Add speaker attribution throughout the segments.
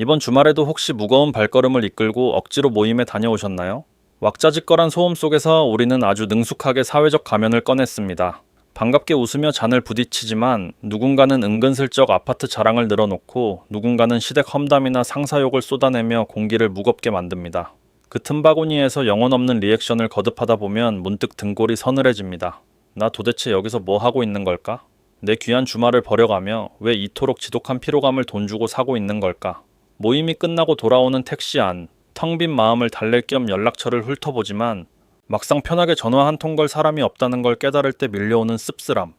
Speaker 1: 이번 주말에도 혹시 무거운 발걸음을 이끌고 억지로 모임에 다녀오셨나요? 왁자지껄한 소음 속에서 우리는 아주 능숙하게 사회적 가면을 꺼냈습니다. 반갑게 웃으며 잔을 부딪히지만 누군가는 은근슬쩍 아파트 자랑을 늘어놓고 누군가는 시댁 험담이나 상사욕을 쏟아내며 공기를 무겁게 만듭니다. 그 틈바구니에서 영혼 없는 리액션을 거듭하다 보면 문득 등골이 서늘해집니다. 나 도대체 여기서 뭐 하고 있는 걸까? 내 귀한 주말을 버려가며 왜 이토록 지독한 피로감을 돈 주고 사고 있는 걸까? 모임이 끝나고 돌아오는 택시 안, 텅 빈 마음을 달랠 겸 연락처를 훑어보지만 막상 편하게 전화 한 통 걸 사람이 없다는 걸 깨달을 때 밀려오는 씁쓸함.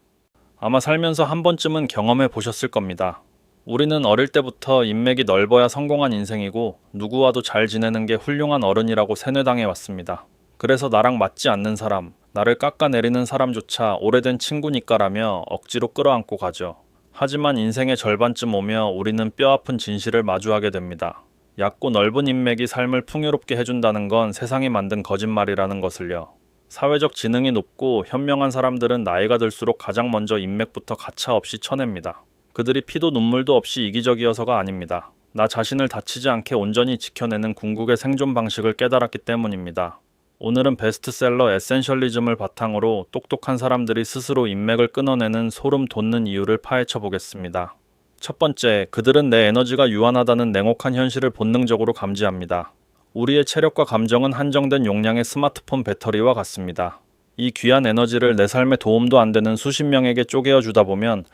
Speaker 1: 아마 살면서 한 번쯤은 경험해 보셨을 겁니다. 우리는 어릴 때부터 인맥이 넓어야 성공한 인생이고 누구와도 잘 지내는 게 훌륭한 어른이라고 세뇌당해 왔습니다. 그래서 나랑 맞지 않는 사람, 나를 깎아내리는 사람조차 오래된 친구니까라며 억지로 끌어안고 가죠. 하지만 인생의 절반쯤 오며 우리는 뼈아픈 진실을 마주하게 됩니다. 얕고 넓은 인맥이 삶을 풍요롭게 해준다는 건 세상이 만든 거짓말이라는 것을요. 사회적 지능이 높고 현명한 사람들은 나이가 들수록 가장 먼저 인맥부터 가차없이 쳐냅니다. 그들이 피도 눈물도 없이 이기적이어서가 아닙니다. 나 자신을 다치지 않게 온전히 지켜내는 궁극의 생존 방식을 깨달았기 때문입니다. 오늘은 베스트셀러 에센셜리즘을 바탕으로 똑똑한 사람들이 스스로 인맥을 끊어내는 소름 돋는 이유를 파헤쳐 보겠습니다. 첫 번째, 그들은 내 에너지가 유한하다는 냉혹한 현실을 본능적으로 감지합니다. 우리의 체력과 감정은 한정된 용량의 스마트폰 배터리와 같습니다. 이 귀한 에너지를 내 삶에 도움도 안 되는 수십 명에게 쪼개어 주다 보면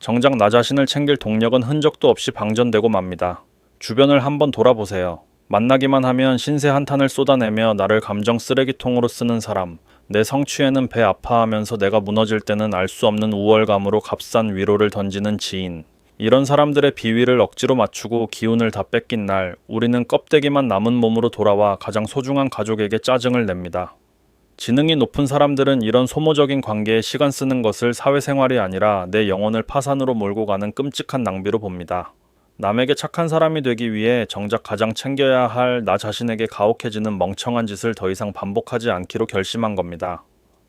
Speaker 1: 정작 나 자신을 챙길 동력은 흔적도 없이 방전되고 맙니다. 주변을 한번 돌아보세요. 만나기만 하면 신세 한탄을 쏟아내며 나를 감정 쓰레기통으로 쓰는 사람, 내 성취에는 배 아파하면서 내가 무너질 때는 알 수 없는 우월감으로 값싼 위로를 던지는 지인. 이런 사람들의 비위를 억지로 맞추고 기운을 다 뺏긴 날, 우리는 껍데기만 남은 몸으로 돌아와 가장 소중한 가족에게 짜증을 냅니다. 지능이 높은 사람들은 이런 소모적인 관계에 시간 쓰는 것을 사회생활이 아니라 내 영혼을 파산으로 몰고 가는 끔찍한 낭비로 봅니다. 남에게 착한 사람이 되기 위해 정작 가장 챙겨야 할 나 자신에게 가혹해지는 멍청한 짓을 더 이상 반복하지 않기로 결심한 겁니다.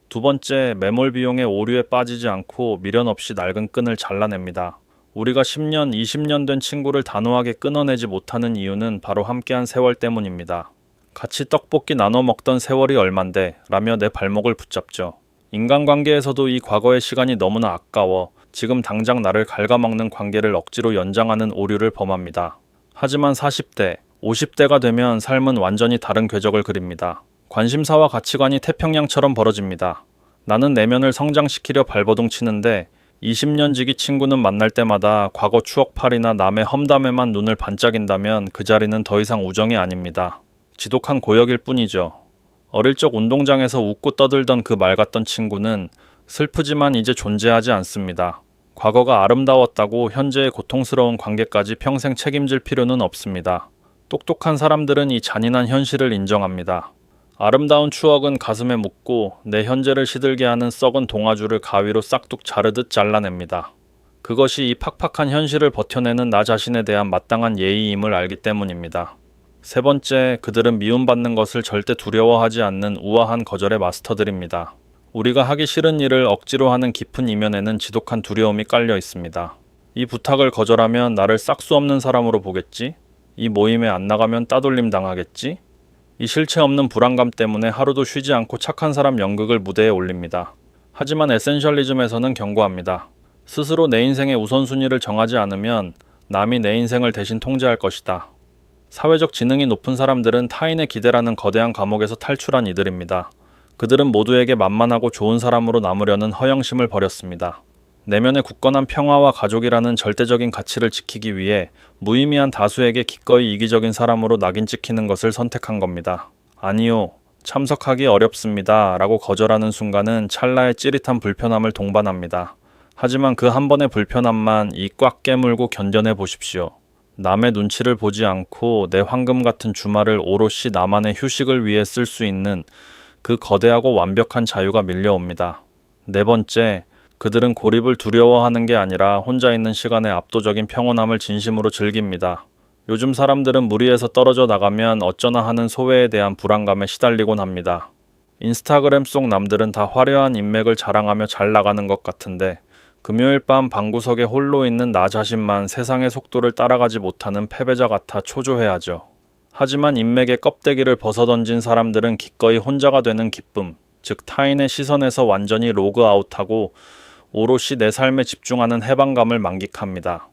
Speaker 1: 두 번째, 매몰 비용의 오류에 빠지지 않고 미련 없이 낡은 끈을 잘라냅니다. 우리가 10년, 20년 된 친구를 단호하게 끊어내지 못하는 이유는 바로 함께한 세월 때문입니다. 같이 떡볶이 나눠 먹던 세월이 얼만데 라며 내 발목을 붙잡죠. 인간관계에서도 이 과거의 시간이 너무나 아까워 지금 당장 나를 갉아먹는 관계를 억지로 연장하는 오류를 범합니다. 하지만 40대, 50대가 되면 삶은 완전히 다른 궤적을 그립니다. 관심사와 가치관이 태평양처럼 벌어집니다. 나는 내면을 성장시키려 발버둥 치는데 20년 지기 친구는 만날 때마다 과거 추억팔이나 남의 험담에만 눈을 반짝인다면 그 자리는 더 이상 우정이 아닙니다. 지독한 고역일 뿐이죠. 어릴 적 운동장에서 웃고 떠들던 그 맑았던 친구는 슬프지만 이제 존재하지 않습니다. 과거가 아름다웠다고 현재의 고통스러운 관계까지 평생 책임질 필요는 없습니다. 똑똑한 사람들은 이 잔인한 현실을 인정합니다. 아름다운 추억은 가슴에 묻고 내 현재를 시들게 하는 썩은 동아줄을 가위로 싹둑 자르듯 잘라냅니다. 그것이 이 팍팍한 현실을 버텨내는 나 자신에 대한 마땅한 예의임을 알기 때문입니다. 세 번째, 그들은 미움받는 것을 절대 두려워하지 않는 우아한 거절의 마스터들입니다. 우리가 하기 싫은 일을 억지로 하는 깊은 이면에는 지독한 두려움이 깔려 있습니다. 이 부탁을 거절하면 나를 싹수 없는 사람으로 보겠지? 이 모임에 안 나가면 따돌림 당하겠지? 이 실체 없는 불안감 때문에 하루도 쉬지 않고 착한 사람 연극을 무대에 올립니다. 하지만 에센셜리즘에서는 경고합니다. 스스로 내 인생의 우선순위를 정하지 않으면 남이 내 인생을 대신 통제할 것이다. 사회적 지능이 높은 사람들은 타인의 기대라는 거대한 감옥에서 탈출한 이들입니다. 그들은 모두에게 만만하고 좋은 사람으로 남으려는 허영심을 버렸습니다. 내면의 굳건한 평화와 가족이라는 절대적인 가치를 지키기 위해 무의미한 다수에게 기꺼이 이기적인 사람으로 낙인 찍히는 것을 선택한 겁니다. 아니요, 참석하기 어렵습니다 라고 거절하는 순간은 찰나의 찌릿한 불편함을 동반합니다. 하지만 그 한 번의 불편함만 이 꽉 깨물고 견뎌내 보십시오. 남의 눈치를 보지 않고 내 황금 같은 주말을 오롯이 나만의 휴식을 위해 쓸 수 있는 그 거대하고 완벽한 자유가 밀려옵니다. 네 번째, 그들은 고립을 두려워하는 게 아니라 혼자 있는 시간의 압도적인 평온함을 진심으로 즐깁니다. 요즘 사람들은 무리에서 떨어져 나가면 어쩌나 하는 소외에 대한 불안감에 시달리곤 합니다. 인스타그램 속 남들은 다 화려한 인맥을 자랑하며 잘 나가는 것 같은데 금요일 밤 방구석에 홀로 있는 나 자신만 세상의 속도를 따라가지 못하는 패배자 같아 초조해하죠. 하지만 인맥의 껍데기를 벗어던진 사람들은 기꺼이 혼자가 되는 기쁨, 즉 타인의 시선에서 완전히 로그아웃하고 오롯이 내 삶에 집중하는 해방감을 만끽합니다.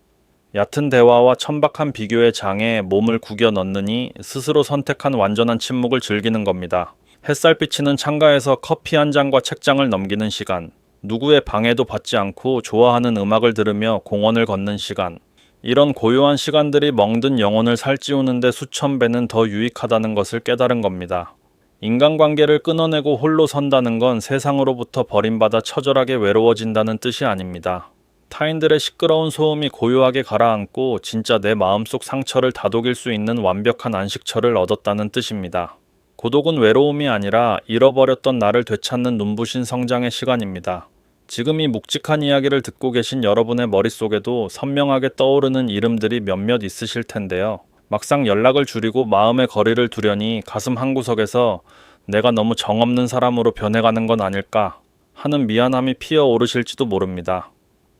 Speaker 1: 얕은 대화와 천박한 비교의 장에 몸을 구겨 넣느니 스스로 선택한 완전한 침묵을 즐기는 겁니다. 햇살 비치는 창가에서 커피 한 잔과 책장을 넘기는 시간, 누구의 방해도 받지 않고 좋아하는 음악을 들으며 공원을 걷는 시간, 이런 고요한 시간들이 멍든 영혼을 살찌우는데 수천 배는 더 유익하다는 것을 깨달은 겁니다. 인간관계를 끊어내고 홀로 선다는 건 세상으로부터 버림받아 처절하게 외로워진다는 뜻이 아닙니다. 타인들의 시끄러운 소음이 고요하게 가라앉고 진짜 내 마음속 상처를 다독일 수 있는 완벽한 안식처를 얻었다는 뜻입니다. 고독은 외로움이 아니라 잃어버렸던 나를 되찾는 눈부신 성장의 시간입니다. 지금 이 묵직한 이야기를 듣고 계신 여러분의 머릿속에도 선명하게 떠오르는 이름들이 몇몇 있으실 텐데요. 막상 연락을 줄이고 마음의 거리를 두려니 가슴 한구석에서 내가 너무 정없는 사람으로 변해가는 건 아닐까 하는 미안함이 피어오르실지도 모릅니다.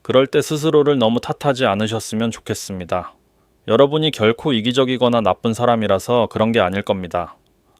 Speaker 1: 그럴 때 스스로를 너무 탓하지 않으셨으면 좋겠습니다. 여러분이 결코 이기적이거나 나쁜 사람이라서 그런 게 아닐 겁니다.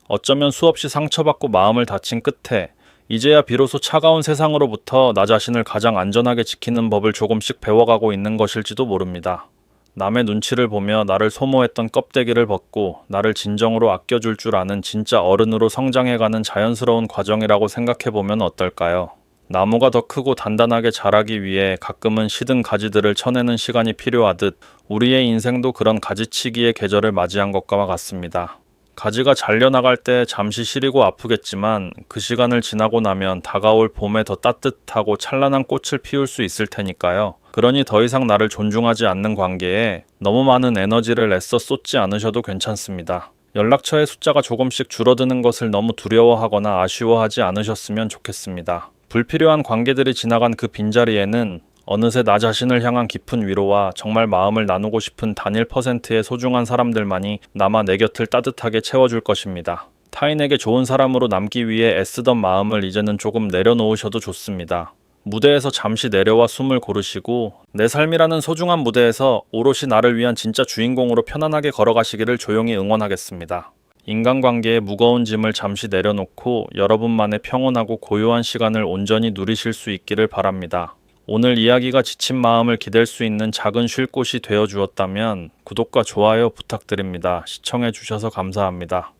Speaker 1: 어쩌면 수없이 상처받고 마음을 다친 끝에 이제야 비로소 차가운 세상으로부터 나 자신을 가장 안전하게 지키는 법을 조금씩 배워가고 있는 것일지도 모릅니다. 남의 눈치를 보며 나를 소모했던 껍데기를 벗고 나를 진정으로 아껴줄 줄 아는 진짜 어른으로 성장해가는 자연스러운 과정이라고 생각해보면 어떨까요? 나무가 더 크고 단단하게 자라기 위해 가끔은 시든 가지들을 쳐내는 시간이 필요하듯 우리의 인생도 그런 가지치기의 계절을 맞이한 것과 같습니다. 가지가 잘려나갈 때 잠시 시리고 아프겠지만 그 시간을 지나고 나면 다가올 봄에 더 따뜻하고 찬란한 꽃을 피울 수 있을 테니까요. 그러니 더 이상 나를 존중하지 않는 관계에 너무 많은 에너지를 애써 쏟지 않으셔도 괜찮습니다. 연락처의 숫자가 조금씩 줄어드는 것을 너무 두려워하거나 아쉬워하지 않으셨으면 좋겠습니다. 불필요한 관계들이 지나간 그 빈자리에는 어느새 나 자신을 향한 깊은 위로와 정말 마음을 나누고 싶은 단일 %의 소중한 사람들만이 남아 내 곁을 따뜻하게 채워줄 것입니다. 타인에게 좋은 사람으로 남기 위해 애쓰던 마음을 이제는 조금 내려놓으셔도 좋습니다. 무대에서 잠시 내려와 숨을 고르시고 내 삶이라는 소중한 무대에서 오롯이 나를 위한 진짜 주인공으로 편안하게 걸어가시기를 조용히 응원하겠습니다. 인간관계의 무거운 짐을 잠시 내려놓고 여러분만의 평온하고 고요한 시간을 온전히 누리실 수 있기를 바랍니다. 오늘 이야기가 지친 마음을 기댈 수 있는 작은 쉴 곳이 되어 주었다면 구독과 좋아요 부탁드립니다. 시청해 주셔서 감사합니다.